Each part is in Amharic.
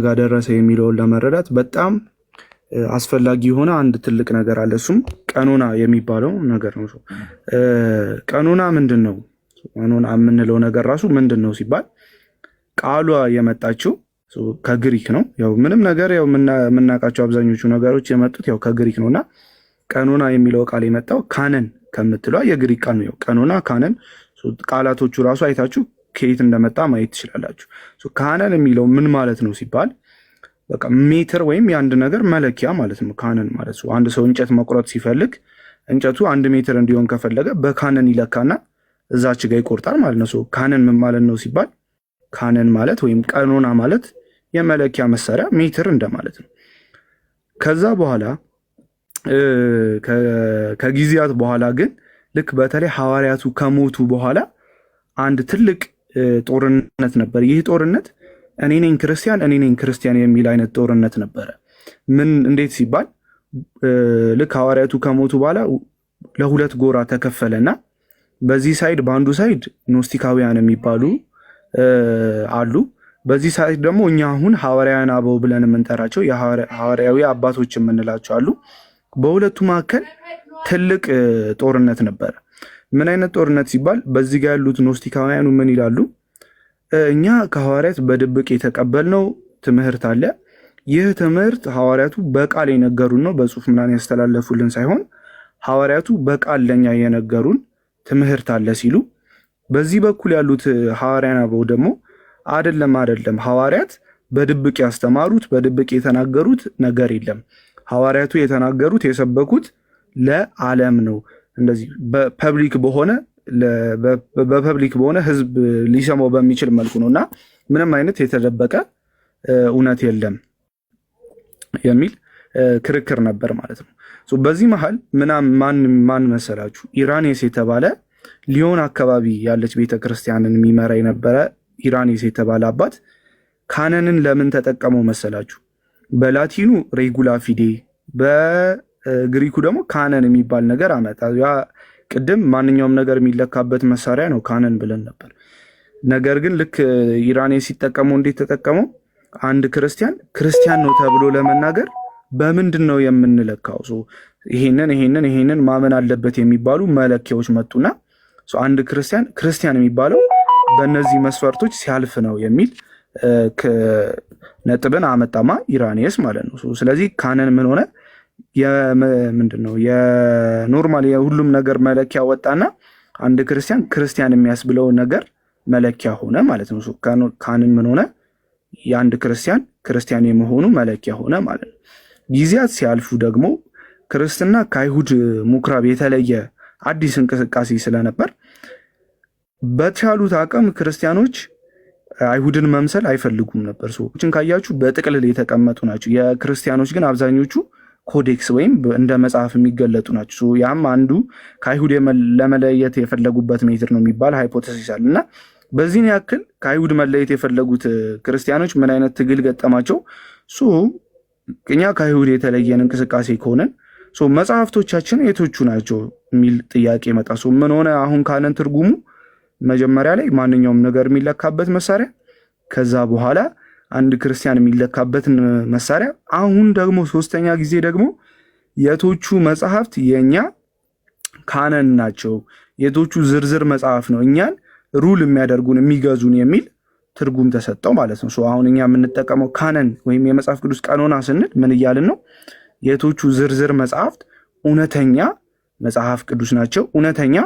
ጋር ደረሰ የሚለውን ለመረዳት በጣም አስፈላጊ የሆነ አንድ ትልቅ ነገር አለ። እሱም ቀኖና የሚባለው ነገር ነው። ቀኖና ምንድን ነው? ቀኖና የምንለው ነገር ራሱ ምንድን ነው ሲባል ቃሏ የመጣችው ከግሪክ ነው። ያው ምንም ነገር ያው የምናውቃቸው አብዛኞቹ ነገሮች የመጡት ያው ከግሪክ ነውና ቀኖና የሚለው ቃል የመጣው ካነን ከምትለው የግሪክ ቃል ነው። ቀኖና ካነን ቃላቶቹ ራሱ አይታችሁ ከየት እንደመጣ ማየት ትችላላችሁ። ካነን የሚለው ምን ማለት ነው ሲባል በቃ ሜትር ወይም የአንድ ነገር መለኪያ ማለት ነው። ካነን ማለት ነው። አንድ ሰው እንጨት መቁረጥ ሲፈልግ እንጨቱ 1 ሜትር እንዲሆን ከፈለገ በካነን ይለካና እዛች ጋር ይቆርጣል ማለት ነው። ካነን ምን ማለት ነው ሲባል ካነን ማለት ወይም ቀኖና ማለት የመለኪያ መሳሪያ ሜትር እንደማለት ነው። ከዛ በኋላ ከጊዜያት በኋላ ግን ልክ በተለይ ሐዋርያቱ ከሞቱ በኋላ አንድ ትልቅ ጦርነት ነበር። ይህ ጦርነት እኔ ነኝ ክርስቲያን የሚል አይነት ጦርነት ነበረ። እንዴት ሲባል ልክ ሐዋርያቱ ከሞቱ በኋላ ለሁለት ጎራ ተከፈለና በዚህ ሳይድ በአንዱ ሳይድ ኖስቲካውያን የሚባሉ አሉ። በዚህ ሳይድ ደግሞ እኛ አሁን ሐዋርያውያን አበው ብለን የምንጠራቸው የሐዋርያዊ አባቶች የምንላቸው አሉ። በሁለቱ መካከል ትልቅ ጦርነት ነበረ። ምን አይነት ጦርነት ሲባል በዚህ ጋር ያሉት ኖስቲካውያኑ ምን ይላሉ? እኛ ከሐዋርያት በድብቅ የተቀበልነው ትምህርት አለ። ይህ ትምህርት ሐዋርያቱ በቃል የነገሩን ነው፣ በጽሁፍ ምናምን ያስተላለፉልን ሳይሆን ሐዋርያቱ በቃል ለኛ የነገሩን ትምህርት አለ ሲሉ፣ በዚህ በኩል ያሉት ሐዋርያን አበው ደግሞ አይደለም ሐዋርያት በድብቅ ያስተማሩት በድብቅ የተናገሩት ነገር የለም። ሐዋርያቱ የተናገሩት የሰበኩት ለዓለም ነው። እንደዚህ በፐብሊክ በሆነ ህዝብ ሊሰማው በሚችል መልኩ ነውና ምንም አይነት የተደበቀ እውነት የለም የሚል ክርክር ነበር ማለት ነው። በዚህ መሃል ማን መሰላችሁ? ኢራኔስ የተባለ ሊዮን አካባቢ ያለች ቤተክርስቲያንን የሚመራ የነበረ ኢራኔስ የተባለ አባት ካነንን ለምን ተጠቀመው መሰላችሁ? በላቲኑ ሬጉላ ፊዴ በግሪኩ ደግሞ ካነን የሚባል ነገር አመጣ። ያ ቅድም ማንኛውም ነገር የሚለካበት መሳሪያ ነው ካነን ብለን ነበር። ነገር ግን ልክ ኢራኔስ ሲጠቀመው እንዴት ተጠቀመው? አንድ ክርስቲያን ነው ተብሎ ለመናገር በምንድን ነው የምንለካው? ይሄንን ማመን አለበት የሚባሉ መለኪያዎች መጡና አንድ ክርስቲያን የሚባለው በእነዚህ መስፈርቶች ሲያልፍ ነው የሚል ነጥብን አመጣማ ኢራኔስ ማለት ነው። ስለዚህ ካነን ምን ሆነ? ምንድነው የኖርማል የሁሉም ነገር መለኪያ ወጣና አንድ ክርስቲያን የሚያስብለው ነገር መለኪያ ሆነ ማለት ነው። ካነን ምን ሆነ? የአንድ ክርስቲያን የመሆኑ መለኪያ ሆነ ማለት ነው። ጊዜያት ሲያልፉ ደግሞ ክርስትና ከአይሁድ ምኩራብ የተለየ አዲስ እንቅስቃሴ ስለነበር በቻሉት አቅም ክርስቲያኖች አይሁድን መምሰል አይፈልጉም ነበር። ሰዎችን ካያችሁ በጥቅልል የተቀመጡ ናቸው። የክርስቲያኖች ግን አብዛኞቹ ኮዴክስ ወይም እንደ መጽሐፍ የሚገለጡ ናቸው። ያም አንዱ ከአይሁድ ለመለየት የፈለጉበት ሜትር ነው የሚባል ሃይፖቴሲስ አለ እና በዚህን ያክል ከአይሁድ መለየት የፈለጉት ክርስቲያኖች ምን አይነት ትግል ገጠማቸው? እኛ ከአይሁድ የተለየን እንቅስቃሴ ከሆነን መጽሐፍቶቻችን የቶቹ ናቸው የሚል ጥያቄ መጣ። ምን ሆነ? አሁን ካነን ትርጉሙ መጀመሪያ ላይ ማንኛውም ነገር የሚለካበት መሳሪያ፣ ከዛ በኋላ አንድ ክርስቲያን የሚለካበትን መሳሪያ፣ አሁን ደግሞ ሶስተኛ ጊዜ ደግሞ የቶቹ መጽሐፍት የኛ ካነን ናቸው፣ የቶቹ ዝርዝር መጽሐፍ ነው እኛን ሩል የሚያደርጉን የሚገዙን የሚል ትርጉም ተሰጠው ማለት ነው። አሁን እኛ የምንጠቀመው ካነን ወይም የመጽሐፍ ቅዱስ ቀኖና ስንል ምን እያልን ነው? የቶቹ ዝርዝር መጽሐፍት እውነተኛ መጽሐፍ ቅዱስ ናቸው፣ እውነተኛ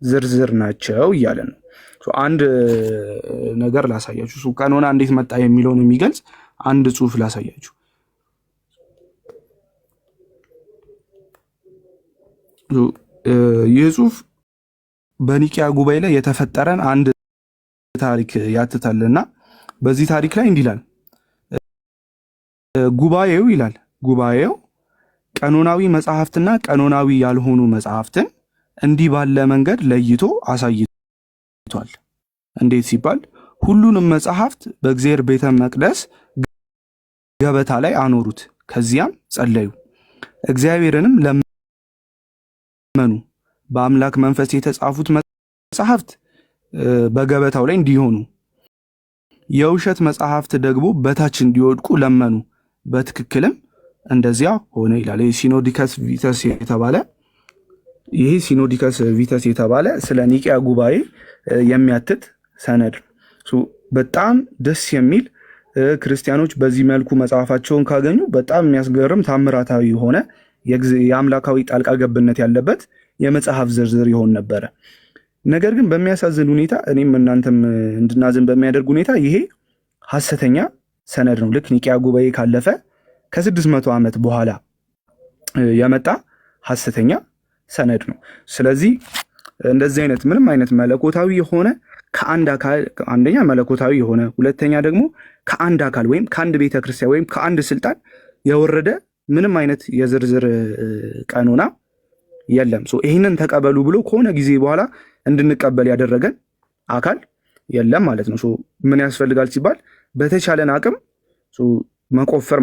ዝርዝር ናቸው እያለን ነው። አንድ ነገር ላሳያችሁ። ቀኖና እንዴት መጣ የሚለውን የሚገልጽ አንድ ጽሑፍ ላሳያችሁ። ይህ ጽሑፍ በኒቂያ ጉባኤ ላይ የተፈጠረን አንድ ታሪክ ያትታልና በዚህ ታሪክ ላይ እንዲህ ይላል። ጉባኤው ቀኖናዊ መጽሐፍትና ቀኖናዊ ያልሆኑ መጽሐፍትን እንዲህ ባለ መንገድ ለይቶ አሳይቷል። እንዴት ሲባል ሁሉንም መጽሐፍት በእግዚአብሔር ቤተ መቅደስ ገበታ ላይ አኖሩት። ከዚያም ጸለዩ፣ እግዚአብሔርንም ለመኑ። በአምላክ መንፈስ የተጻፉት መጽሐፍት በገበታው ላይ እንዲሆኑ የውሸት መጽሐፍት ደግሞ በታች እንዲወድቁ ለመኑ፣ በትክክልም እንደዚያ ሆነ ይላል። ሲኖዲከስ ቪተስ የተባለ ስለ ኒቂያ ጉባኤ የሚያትት ሰነድ ነው። በጣም ደስ የሚል ክርስቲያኖች በዚህ መልኩ መጽሐፋቸውን ካገኙ በጣም የሚያስገርም ታምራታዊ የሆነ የአምላካዊ ጣልቃ ገብነት ያለበት የመጽሐፍ ዝርዝር ይሆን ነበረ። ነገር ግን በሚያሳዝን ሁኔታ እኔም እናንተም እንድናዝን በሚያደርግ ሁኔታ ይሄ ሐሰተኛ ሰነድ ነው። ልክ ኒቂያ ጉባኤ ካለፈ ከ600 ዓመት በኋላ የመጣ ሐሰተኛ ሰነድ ነው። ስለዚህ እንደዚህ አይነት ምንም አይነት መለኮታዊ የሆነ ከአንድ አካል አንደኛ መለኮታዊ የሆነ ሁለተኛ ደግሞ ከአንድ አካል ወይም ከአንድ ቤተክርስቲያን ወይም ከአንድ ስልጣን የወረደ ምንም አይነት የዝርዝር ቀኖና የለም። ይህንን ተቀበሉ ብሎ ከሆነ ጊዜ በኋላ እንድንቀበል ያደረገን አካል የለም ማለት ነው። ምን ያስፈልጋል ሲባል በተቻለን አቅም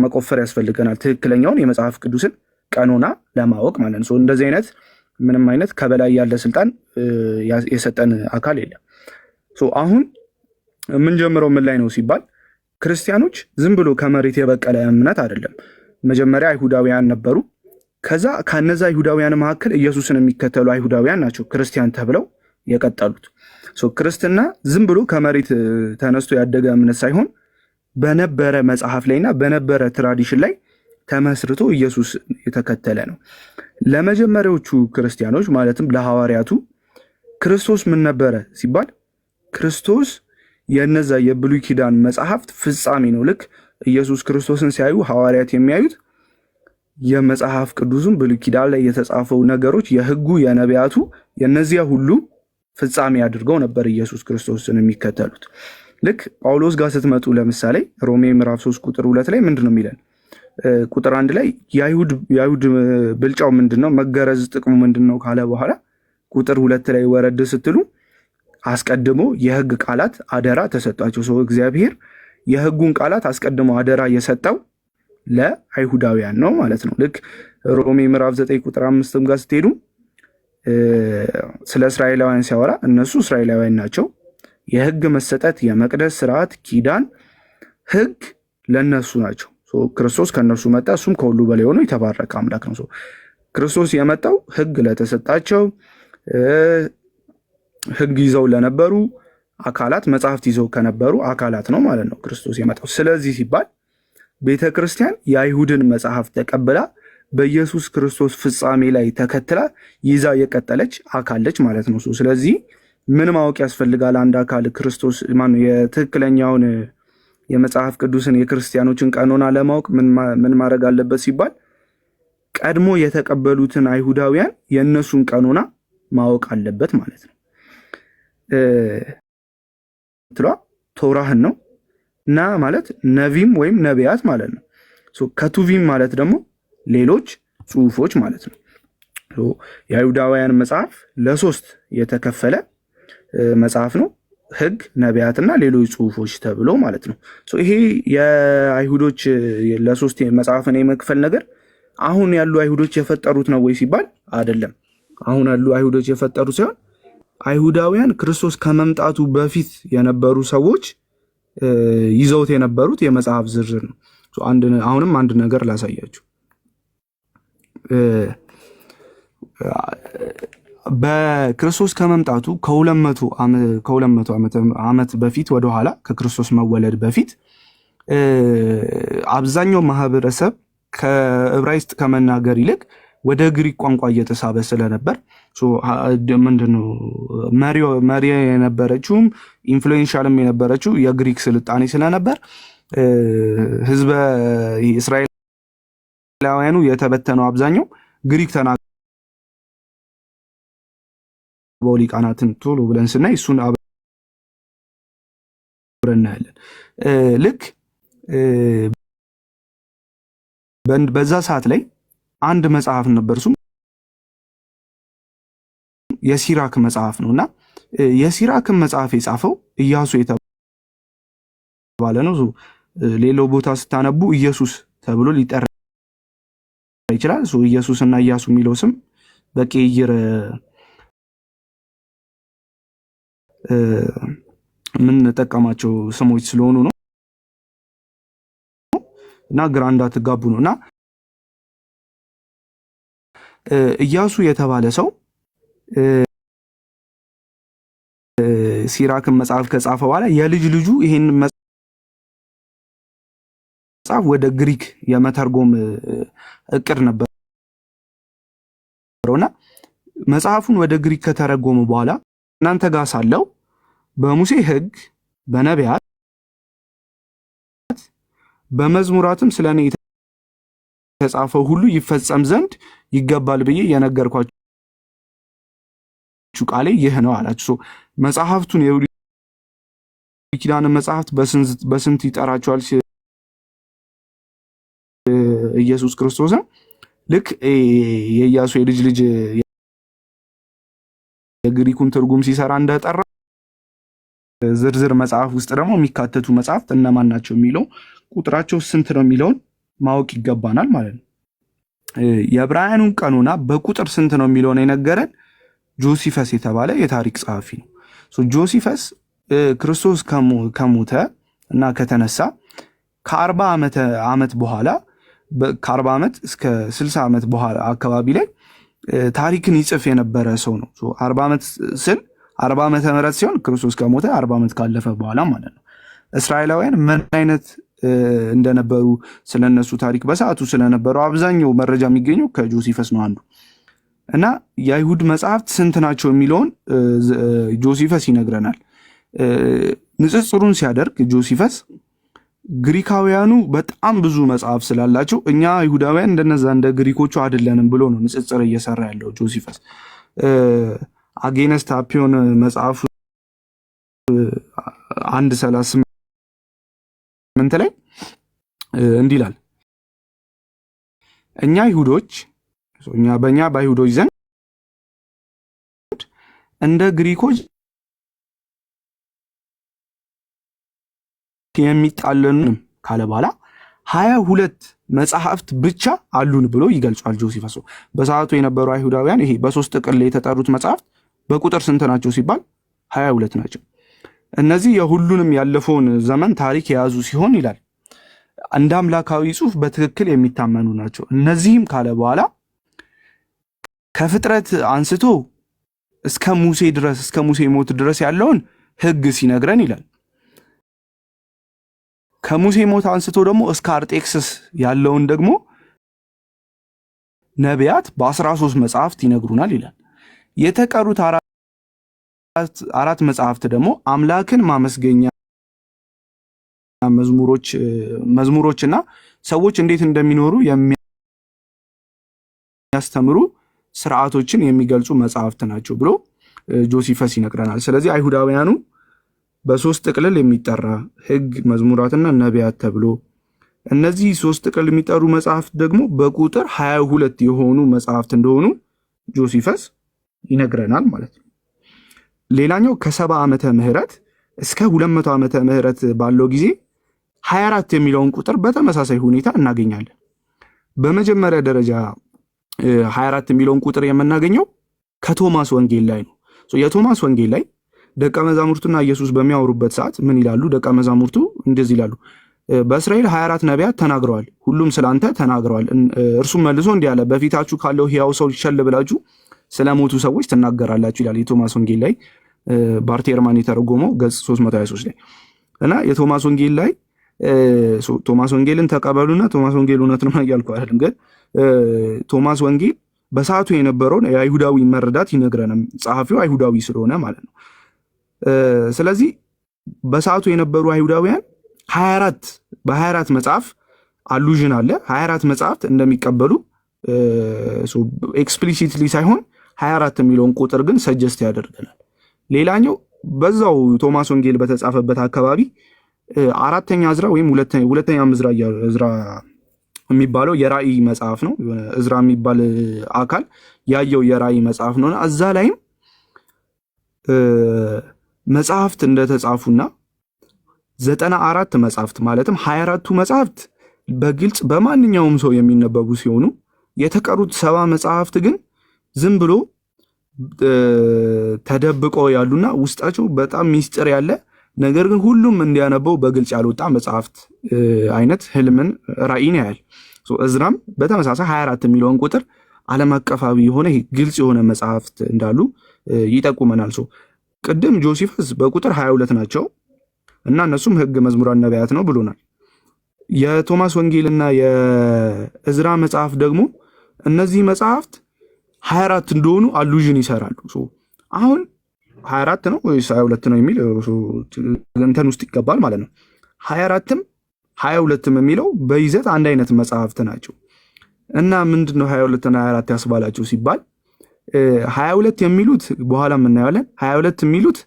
መቆፈር ያስፈልገናል፣ ትክክለኛውን የመጽሐፍ ቅዱስን ቀኖና ለማወቅ ማለት ነው። እንደዚህ አይነት ምንም አይነት ከበላይ ያለ ስልጣን የሰጠን አካል የለም። አሁን የምንጀምረው ምን ላይ ነው ሲባል ክርስቲያኖች ዝም ብሎ ከመሬት የበቀለ እምነት አይደለም። መጀመሪያ አይሁዳውያን ነበሩ። ከዛ ከነዛ አይሁዳውያን መካከል ኢየሱስን የሚከተሉ አይሁዳውያን ናቸው ክርስቲያን ተብለው የቀጠሉት። ክርስትና ዝም ብሎ ከመሬት ተነስቶ ያደገ እምነት ሳይሆን በነበረ መጽሐፍ ላይና በነበረ ትራዲሽን ላይ ተመስርቶ ኢየሱስ የተከተለ ነው። ለመጀመሪያዎቹ ክርስቲያኖች ማለትም ለሐዋርያቱ ክርስቶስ ምን ነበረ ሲባል ክርስቶስ የነዛ የብሉይ ኪዳን መጽሐፍት ፍጻሜ ነው። ልክ ኢየሱስ ክርስቶስን ሲያዩ ሐዋርያት የሚያዩት የመጽሐፍ ቅዱስን ብሉይ ኪዳን ላይ የተጻፈው ነገሮች የሕጉ የነቢያቱ የነዚያ ሁሉ ፍጻሜ አድርገው ነበር ኢየሱስ ክርስቶስን የሚከተሉት። ልክ ጳውሎስ ጋር ስትመጡ ለምሳሌ ሮሜ ምዕራፍ 3 ቁጥር 2 ላይ ምንድን ነው የሚለን? ቁጥር 1 ላይ የአይሁድ ብልጫው ምንድን ነው? መገረዝ ጥቅሙ ምንድን ነው ካለ በኋላ ቁጥር 2 ላይ ወረድ ስትሉ አስቀድሞ የሕግ ቃላት አደራ ተሰጧቸው። ሰው እግዚአብሔር የሕጉን ቃላት አስቀድሞ አደራ የሰጠው ለአይሁዳውያን ነው ማለት ነው። ልክ ሮሜ ምዕራፍ 9 ቁጥር 5 ጋር ስትሄዱ ስለ እስራኤላውያን ሲያወራ እነሱ እስራኤላውያን ናቸው። የሕግ መሰጠት፣ የመቅደስ ስርዓት፣ ኪዳን፣ ሕግ ለነሱ ናቸው። ክርስቶስ ከነሱ መጣ። እሱም ከሁሉ በላይ ሆኖ የተባረከ አምላክ ነው። ክርስቶስ የመጣው ሕግ ለተሰጣቸው ሕግ ይዘው ለነበሩ አካላት መጽሐፍት ይዘው ከነበሩ አካላት ነው ማለት ነው ክርስቶስ የመጣው። ስለዚህ ሲባል ቤተ ክርስቲያን የአይሁድን መጽሐፍ ተቀብላ በኢየሱስ ክርስቶስ ፍጻሜ ላይ ተከትላ ይዛ የቀጠለች አካለች ማለት ነው። ስለዚህ ምን ማወቅ ያስፈልጋል? አንድ አካል ክርስቶስ የትክክለኛውን የመጽሐፍ ቅዱስን የክርስቲያኖችን ቀኖና ለማወቅ ምን ማድረግ አለበት ሲባል ቀድሞ የተቀበሉትን አይሁዳውያን የእነሱን ቀኖና ማወቅ አለበት ማለት ነው። ቶራህን ነው እና ማለት ነቪም ወይም ነቢያት ማለት ነው። ከቱቪም ማለት ደግሞ ሌሎች ጽሁፎች ማለት ነው። የአይሁዳውያን መጽሐፍ ለሶስት የተከፈለ መጽሐፍ ነው። ሕግ፣ ነቢያትና ሌሎች ጽሁፎች ተብሎ ማለት ነው። ይሄ የአይሁዶች ለሶስት መጽሐፍን የመክፈል ነገር አሁን ያሉ አይሁዶች የፈጠሩት ነው ወይ ሲባል አይደለም። አሁን ያሉ አይሁዶች የፈጠሩት ሳይሆን አይሁዳውያን ክርስቶስ ከመምጣቱ በፊት የነበሩ ሰዎች ይዘውት የነበሩት የመጽሐፍ ዝርዝር ነው። አሁንም አንድ ነገር ላሳያችሁ። በክርስቶስ ከመምጣቱ ከ200 ዓመት በፊት ወደኋላ ከክርስቶስ መወለድ በፊት አብዛኛው ማህበረሰብ ከዕብራይስጥ ከመናገር ይልቅ ወደ ግሪክ ቋንቋ እየተሳበ ስለነበር ምንድነው መሪ የነበረችውም ኢንፍሉዌንሻልም የነበረችው የግሪክ ስልጣኔ ስለነበር ህዝበ እስራኤላውያኑ የተበተነው አብዛኛው ግሪክ ተናጋሪ ሊቃናትን ቶሎ ብለን ስናይ እሱን አብረን እናያለን። ልክ በዛ ሰዓት ላይ አንድ መጽሐፍ ነበር፣ እሱም የሲራክ መጽሐፍ ነው እና የሲራክን መጽሐፍ የጻፈው ኢያሱ የተባለ ነው። ሌላው ቦታ ስታነቡ ኢየሱስ ተብሎ ሊጠራ ይችላል። ኢየሱስ እና ኢያሱ የሚለው ስም በቄይር የምንጠቀማቸው ስሞች ስለሆኑ ነው እና ግራ እንዳትጋቡ ነው። እና ኢያሱ የተባለ ሰው ሲራክን መጽሐፍ ከጻፈ በኋላ የልጅ ልጁ ይሄን መጽሐፍ ወደ ግሪክ የመተርጎም እቅድ ነበረውና መጽሐፉን ወደ ግሪክ ከተረጎመ በኋላ እናንተ ጋር ሳለው በሙሴ ሕግ በነቢያት በመዝሙራትም ስለኔ የተጻፈው ሁሉ ይፈጸም ዘንድ ይገባል ብዬ የነገርኳችሁ ቃሌ ይህ ነው አላችሁ። መጽሐፍቱን የብሉይ ኪዳን መጽሐፍት በስንት ይጠራቸዋል ኢየሱስ ክርስቶስን? ልክ የኢያሱ የልጅ ልጅ የግሪኩን ትርጉም ሲሰራ እንደጠራ ዝርዝር መጽሐፍ ውስጥ ደግሞ የሚካተቱ መጽሐፍት እነማን ናቸው የሚለው ቁጥራቸው ስንት ነው የሚለውን ማወቅ ይገባናል ማለት ነው። የዕብራውያኑን ቀኖና በቁጥር ስንት ነው የሚለውን የነገረን ጆሲፈስ የተባለ የታሪክ ጸሐፊ ነው። ጆሲፈስ ክርስቶስ ከሞተ እና ከተነሳ ከ40 ዓመት በኋላ ከ40 ዓመት እስከ 60 ዓመት በኋላ አካባቢ ላይ ታሪክን ይጽፍ የነበረ ሰው ነው። 40 ዓመት ስል 40 ዓመተ ምህረት ሲሆን ክርስቶስ ከሞተ 40 ዓመት ካለፈ በኋላ ማለት ነው። እስራኤላውያን ምን አይነት እንደነበሩ ስለነሱ ታሪክ በሰዓቱ ስለነበረው አብዛኛው መረጃ የሚገኘው ከጆሲፈስ ነው አንዱ እና የአይሁድ መጽሐፍት ስንት ናቸው የሚለውን ጆሲፈስ ይነግረናል። ንጽጽሩን ሲያደርግ ጆሲፈስ ግሪካውያኑ በጣም ብዙ መጽሐፍ ስላላቸው እኛ አይሁዳውያን እንደነዛ እንደ ግሪኮቹ አይደለንም ብሎ ነው ንጽጽር እየሰራ ያለው ጆሲፈስ። አጌነስት አፒዮን መጽሐፉ 1:38 ላይ እንዲህ ይላል፣ እኛ አይሁዶች በአይሁዶች ዘንድ እንደ ግሪኮች የሚጣለንም ካለ በኋላ 22 መጽሐፍት ብቻ አሉን ብሎ ይገልጿል ጆሲፈስ። በሰዓቱ የነበሩ አይሁዳውያን ይሄ በሶስት ጥቅል የተጠሩት መጽሐፍት በቁጥር ስንት ናቸው ሲባል 22 ናቸው። እነዚህ የሁሉንም ያለፈውን ዘመን ታሪክ የያዙ ሲሆን ይላል እንደ አምላካዊ ጽሑፍ በትክክል የሚታመኑ ናቸው። እነዚህም ካለ በኋላ ከፍጥረት አንስቶ እስከ ሙሴ ሞት ድረስ ያለውን ሕግ ሲነግረን ይላል ከሙሴ ሞት አንስቶ ደግሞ እስከ አርጤክስስ ያለውን ደግሞ ነቢያት በ13 መጽሐፍት ይነግሩናል ይላል። የተቀሩት አራት መጽሐፍት ደግሞ አምላክን ማመስገኛ መዝሙሮችና ሰዎች እንዴት እንደሚኖሩ የሚያስተምሩ ስርዓቶችን የሚገልጹ መጽሐፍት ናቸው ብሎ ጆሲፈስ ይነግረናል። ስለዚህ አይሁዳውያኑ በሶስት ጥቅልል የሚጠራ ሕግ፣ መዝሙራትና ነቢያት ተብሎ እነዚህ ሶስት ጥቅልል የሚጠሩ መጽሐፍት ደግሞ በቁጥር 22 የሆኑ መጽሐፍት እንደሆኑ ጆሲፈስ ይነግረናል ማለት ነው። ሌላኛው ከ70 ዓመተ ምህረት እስከ 200 ዓመተ ምህረት ባለው ጊዜ 24 የሚለውን ቁጥር በተመሳሳይ ሁኔታ እናገኛለን። በመጀመሪያ ደረጃ 24 የሚለውን ቁጥር የምናገኘው ከቶማስ ወንጌል ላይ ነው። የቶማስ ወንጌል ላይ ደቀ መዛሙርቱና ኢየሱስ በሚያወሩበት ሰዓት ምን ይላሉ? ደቀ መዛሙርቱ እንደዚህ ይላሉ፣ በእስራኤል 24 ነቢያት ተናግረዋል፣ ሁሉም ስላንተ ተናግረዋል። እርሱም መልሶ እንዲህ አለ፣ በፊታችሁ ካለው ሕያው ሰው ሸል ብላችሁ ስለሞቱ ሰዎች ትናገራላችሁ ይላል። የቶማስ ወንጌል ላይ ባርቴርማን የተረጎመው ገጽ 323 ላይ እና የቶማስ ወንጌል ላይ ቶማስ ወንጌልን ተቀበሉና ቶማስ ወንጌል እውነት ነው እያልኩ አይደለም፣ ግን ቶማስ ወንጌል በሰዓቱ የነበረውን የአይሁዳዊ መረዳት ይነግረንም፣ ጸሐፊው አይሁዳዊ ስለሆነ ማለት ነው። ስለዚህ በሰዓቱ የነበሩ አይሁዳውያን 24 መጽሐፍ አሉዥን አለ 24 መጽሐፍት እንደሚቀበሉ ኤክስፕሊሲትሊ ሳይሆን 24 የሚለውን ቁጥር ግን ሰጀስት ያደርገናል። ሌላኛው በዛው ቶማስ ወንጌል በተጻፈበት አካባቢ አራተኛ ዕዝራ ወይም ሁለተኛ ዕዝራ የሚባለው የራእይ መጽሐፍ ነው። ዕዝራ የሚባል አካል ያየው የራእይ መጽሐፍ ነውና እዛ ላይም መጽሐፍት እንደተጻፉና 94 መጽሐፍት ማለትም 24ቱ መጽሐፍት በግልጽ በማንኛውም ሰው የሚነበቡ ሲሆኑ የተቀሩት 70 መጽሐፍት ግን ዝም ብሎ ተደብቀው ያሉና ውስጣቸው በጣም ሚስጥር ያለ ነገር ግን ሁሉም እንዲያነበው በግልጽ ያልወጣ መጽሐፍት አይነት ህልምን ራእይን ያያል። እዝራም በተመሳሳይ 24 የሚለውን ቁጥር ዓለም አቀፋዊ የሆነ ግልጽ የሆነ መጽሐፍት እንዳሉ ይጠቁመናል። ቅድም ጆሲፈስ በቁጥር 22 ናቸው እና እነሱም ህግ፣ መዝሙራን፣ ነቢያት ነው ብሎናል። የቶማስ ወንጌልና የእዝራ መጽሐፍ ደግሞ እነዚህ መጽሐፍት 24 እንደሆኑ አሉዥን ይሰራሉ። አሁን 24 ነው ወይስ 22 ነው የሚል እንትን ውስጥ ይገባል ማለት ነው። 24ም 22ም የሚለው በይዘት አንድ አይነት መጽሐፍት ናቸው እና ምንድነው 22 እና 24 ያስባላቸው ሲባል 22 የሚሉት በኋላ እናየዋለን። 22 የሚሉት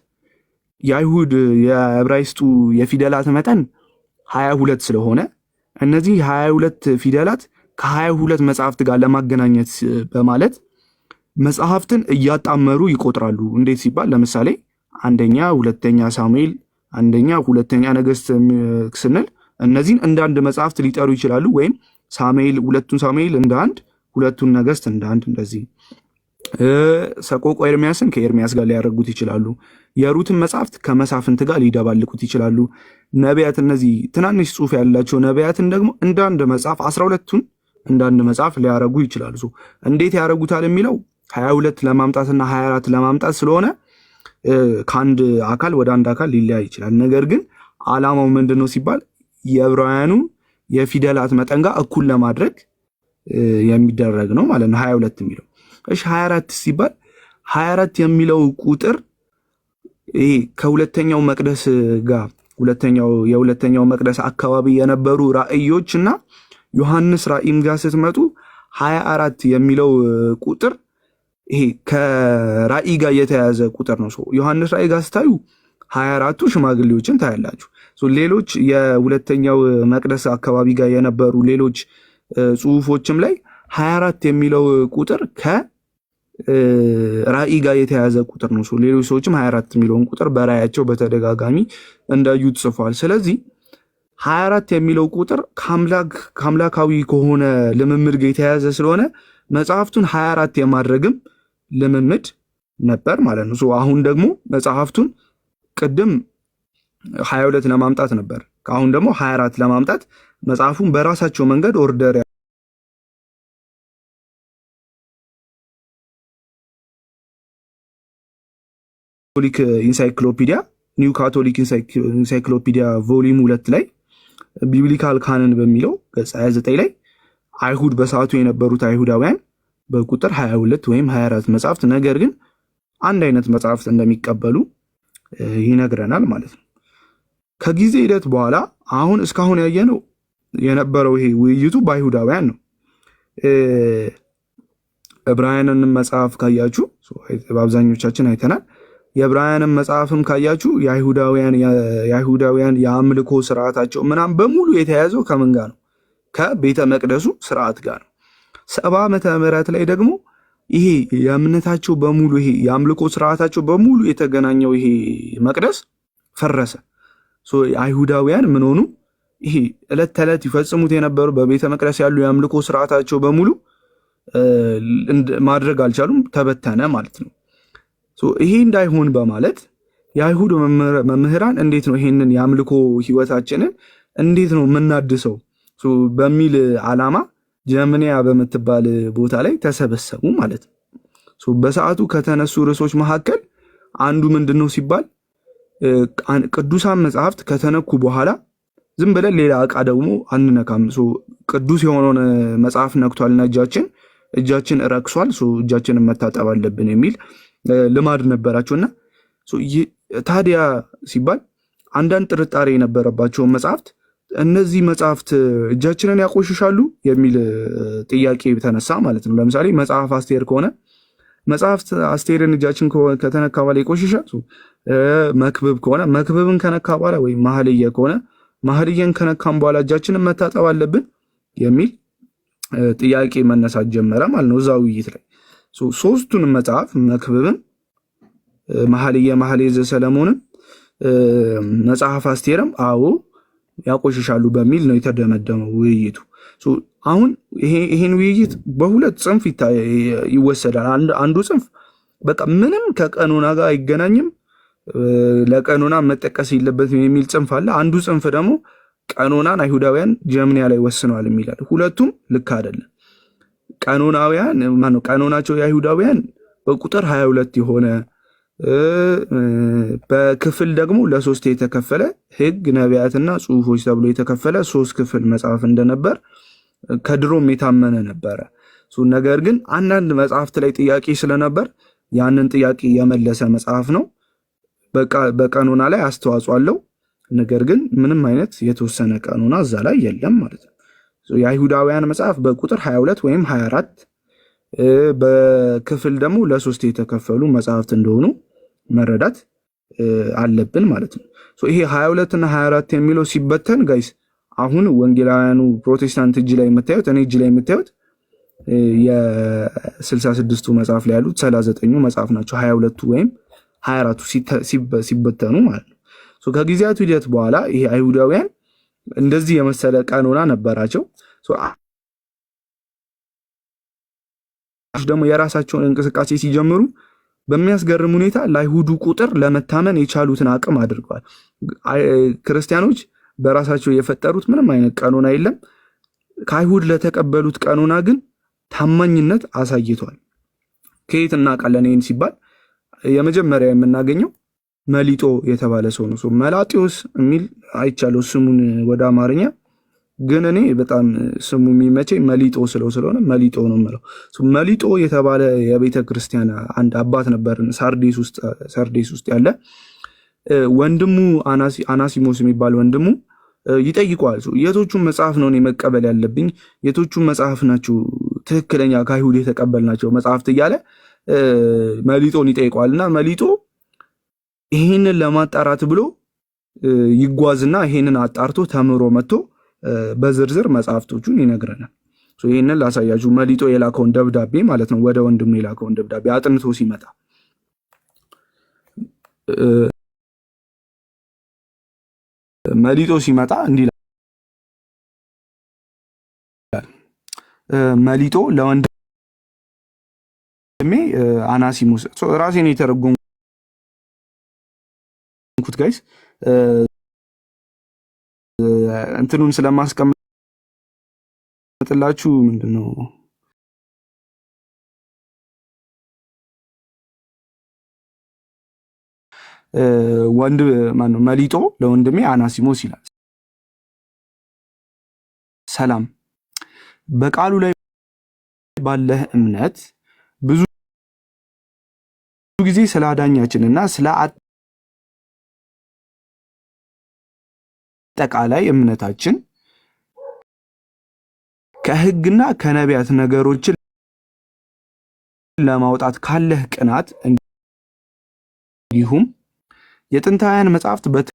የአይሁድ የዕብራይስጡ የፊደላት መጠን 22 ስለሆነ እነዚህ 22 ፊደላት ከ22 መጽሐፍት ጋር ለማገናኘት በማለት መጽሐፍትን እያጣመሩ ይቆጥራሉ። እንዴት ሲባል ለምሳሌ አንደኛ፣ ሁለተኛ ሳሙኤል፣ አንደኛ፣ ሁለተኛ ነገሥት ስንል እነዚህን እንደ አንድ መጽሐፍት ሊጠሩ ይችላሉ። ወይም ሳሙኤል፣ ሁለቱን ሳሙኤል እንደ አንድ፣ ሁለቱን ነገሥት እንደ አንድ፣ እንደዚህ ሰቆቃወ ኤርምያስን ከኤርምያስ ጋር ሊያደርጉት ይችላሉ። የሩትን መጽሐፍት ከመሳፍንት ጋር ሊደባልቁት ይችላሉ። ነቢያት፣ እነዚህ ትናንሽ ጽሑፍ ያላቸው ነቢያትን ደግሞ እንደ አንድ መጽሐፍ 12ቱን እንደ አንድ መጽሐፍ ሊያደርጉ ይችላሉ። እንዴት ያደርጉታል የሚለው 22 ለማምጣትና 24 ለማምጣት ስለሆነ ከአንድ አካል ወደ አንድ አካል ሊለያይ ይችላል። ነገር ግን ዓላማው ምንድነው ሲባል የዕብራውያኑ የፊደላት መጠን ጋር እኩል ለማድረግ የሚደረግ ነው ማለት ነው 22 የሚለው። እሺ 24 ሲባል 24 የሚለው ቁጥር ይሄ ከሁለተኛው መቅደስ ጋር የሁለተኛው መቅደስ አካባቢ የነበሩ ራእዮችና ዮሐንስ ራእይም ጋር ስትመጡ 24 የሚለው ቁጥር ይሄ ከራእይ ጋር የተያያዘ ቁጥር ነው። ዮሐንስ ራእይ ጋር ስታዩ 24ቱ ሽማግሌዎችን ታያላችሁ። ሌሎች የሁለተኛው መቅደስ አካባቢ ጋር የነበሩ ሌሎች ጽሑፎችም ላይ 24 የሚለው ቁጥር ከራእይ ጋር የተያያዘ ቁጥር ነው። ሌሎች ሰዎችም 24 የሚለውን ቁጥር በራእያቸው በተደጋጋሚ እንዳዩት ጽፏል። ስለዚህ 24 የሚለው ቁጥር ከአምላካዊ ከሆነ ልምምድ ጋር የተያያዘ ስለሆነ መጽሐፍቱን 24 የማድረግም ልምምድ ነበር ማለት ነው። አሁን ደግሞ መጽሐፍቱን ቅድም 22 ለማምጣት ነበር፣ አሁን ደግሞ 24 ለማምጣት መጽሐፉን በራሳቸው መንገድ ኦርደር ካቶሊክ ኢንሳይክሎፒዲያ ኒው ካቶሊክ ኢንሳይክሎፒዲያ ቮሊዩም 2 ላይ ቢብሊካል ካነን በሚለው ገጽ 29 ላይ አይሁድ በሰዓቱ የነበሩት አይሁዳውያን በቁጥር 22 ወይም 24 መጽሐፍት ነገር ግን አንድ አይነት መጽሐፍት እንደሚቀበሉ ይነግረናል ማለት ነው። ከጊዜ ሂደት በኋላ አሁን እስካሁን ያየነው የነበረው ይሄ ውይይቱ በአይሁዳውያን ነው። ዕብራውያንን መጽሐፍ ካያችሁ በአብዛኞቻችን አይተናል። የዕብራውያንን መጽሐፍም ካያችሁ የአይሁዳውያን የአምልኮ ስርዓታቸው ምናምን በሙሉ የተያዘው ከምን ጋር ነው? ከቤተ መቅደሱ ስርዓት ጋር ነው። 70 ዓመተ ምህረት ላይ ደግሞ ይሄ የእምነታቸው በሙሉ ይሄ የአምልኮ ስርዓታቸው በሙሉ የተገናኘው ይሄ መቅደስ ፈረሰ። አይሁዳውያን ምን ሆኑ? ይሄ ዕለት ተዕለት ይፈጽሙት የነበሩ በቤተ መቅደስ ያሉ የአምልኮ ስርዓታቸው በሙሉ ማድረግ አልቻሉም፣ ተበተነ ማለት ነው። ይሄ እንዳይሆን በማለት የአይሁድ መምህራን እንዴት ነው ይሄንን የአምልኮ ህይወታችንን እንዴት ነው የምናድሰው በሚል ዓላማ ጀምኒያ በምትባል ቦታ ላይ ተሰበሰቡ ማለት ነው። በሰዓቱ ከተነሱ ርዕሶች መካከል አንዱ ምንድነው ሲባል ቅዱሳን መጽሐፍት ከተነኩ በኋላ ዝም ብለን ሌላ ዕቃ ደግሞ አንነካም። ቅዱስ የሆነውን መጽሐፍ ነክቷልና እጃችን ረክሷል፣ እጃችንን መታጠብ አለብን የሚል ልማድ ነበራቸውና ታዲያ ሲባል አንዳንድ ጥርጣሬ የነበረባቸውን መጽሐፍት እነዚህ መጽሐፍት እጃችንን ያቆሽሻሉ የሚል ጥያቄ ተነሳ ማለት ነው። ለምሳሌ መጽሐፍ አስቴር ከሆነ መጽሐፍት አስቴርን እጃችን ከተነካ በኋላ ይቆሽሻል። መክብብ ከሆነ መክብብን ከነካ በኋላ ወይም መኃልየ ከሆነ መኃልየን ከነካም በኋላ እጃችንን መታጠብ አለብን የሚል ጥያቄ መነሳት ጀመረ ማለት ነው። እዛ ውይይት ላይ ሶስቱንም መጽሐፍ መክብብን፣ መኃልየ ዘሰለሞንን፣ መጽሐፍ አስቴርም አዎ ያቆሽሻሉ በሚል ነው የተደመደመው ውይይቱ። አሁን ይሄን ውይይት በሁለት ጽንፍ ይወሰዳል። አንዱ ጽንፍ በቃ ምንም ከቀኖና ጋር አይገናኝም፣ ለቀኖና መጠቀስ የለበትም የሚል ጽንፍ አለ። አንዱ ጽንፍ ደግሞ ቀኖናን አይሁዳውያን ጀምኒያ ላይ ወስነዋል የሚላል። ሁለቱም ልክ አይደለም። ቀኖናውያን ማነው ቀኖናቸው የአይሁዳውያን በቁጥር 22 የሆነ በክፍል ደግሞ ለሶስት የተከፈለ ሕግ ነቢያትና ጽሑፎች ተብሎ የተከፈለ 3 ክፍል መጽሐፍ እንደነበር ከድሮም የታመነ ነበረ። ነገር ግን አንዳንድ መጽሐፍት ላይ ጥያቄ ስለነበር ያንን ጥያቄ የመለሰ መጽሐፍ ነው። በቀኖና ላይ አስተዋጽኦ አለው። ነገር ግን ምንም አይነት የተወሰነ ቀኖና እዛ ላይ የለም ማለት ነው። የአይሁዳውያን መጽሐፍ በቁጥር 22 ወይም 24 በክፍል ደግሞ ለሶስት የተከፈሉ መጽሐፍት እንደሆኑ መረዳት አለብን ማለት ነው። ይሄ 22 እና 24 የሚለው ሲበተን ጋይስ አሁን ወንጌላውያኑ ፕሮቴስታንት እጅ ላይ የምታዩት እኔ እጅ ላይ የምታዩት የ66ቱ መጽሐፍ ላይ ያሉት 39ኙ መጽሐፍ ናቸው። 22ቱ ወይም 24ቱ ሲበተኑ ማለት ነው። ከጊዜያቱ ሂደት በኋላ ይሄ አይሁዳውያን እንደዚህ የመሰለ ቀኖና ነበራቸው። ደግሞ የራሳቸውን እንቅስቃሴ ሲጀምሩ በሚያስገርም ሁኔታ ለአይሁዱ ቁጥር ለመታመን የቻሉትን አቅም አድርገዋል። ክርስቲያኖች በራሳቸው የፈጠሩት ምንም አይነት ቀኖና የለም። ከአይሁድ ለተቀበሉት ቀኖና ግን ታማኝነት አሳይቷል። ከየት እናውቃለን ይህን ሲባል የመጀመሪያ የምናገኘው መሊጦ የተባለ ሰው ነው። መላጢዎስ የሚል አይቻለው ስሙን ወደ አማርኛ፣ ግን እኔ በጣም ስሙ የሚመቸኝ መሊጦ ስለሆነ መሊጦ ነው የምለው። መሊጦ የተባለ የቤተ ክርስቲያን አንድ አባት ነበር፣ ሰርዴስ ውስጥ ያለ ወንድሙ አናሲሞስ የሚባል ወንድሙ ይጠይቀዋል። የቶቹን መጽሐፍ ነው እኔ መቀበል ያለብኝ? የቶቹን መጽሐፍ ናቸው ትክክለኛ ከአይሁድ የተቀበልናቸው መጽሐፍት እያለ መሊጦን ይጠይቀዋል። እና መሊጦ ይህንን ለማጣራት ብሎ ይጓዝና ይህንን አጣርቶ ተምሮ መጥቶ በዝርዝር መጽሐፍቶቹን ይነግረናል። ይህንን ላሳያችሁ። መሊጦ የላከውን ደብዳቤ ማለት ነው፣ ወደ ወንድሙ የላከውን ደብዳቤ አጥንቶ ሲመጣ መሊጦ ሲመጣ እንዲህ ይላል። መሊጦ ለወንድሜ አናሲሞስ ራሴን የተረጎምኩት ጋይስ እንትኑን ስለማስቀምጥላችሁ ምንድነው ወንድ ማነው መሊጦ ለወንድሜ አናሲሞስ ይላል። ሰላም፣ በቃሉ ላይ ባለህ እምነት ብዙ ጊዜ ስለ አዳኛችንና ስለ አጠቃላይ እምነታችን ከሕግና ከነቢያት ነገሮችን ለማውጣት ካለህ ቅናት እንዲሁም የጥንታውያን መጽሐፍት በትክክል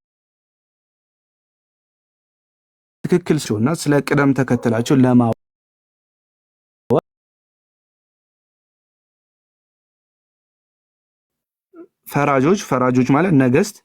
ሲሆንና ስለ ቅደም ተከተላቸው ለማወቅ ፈራጆች ማለት ነገስት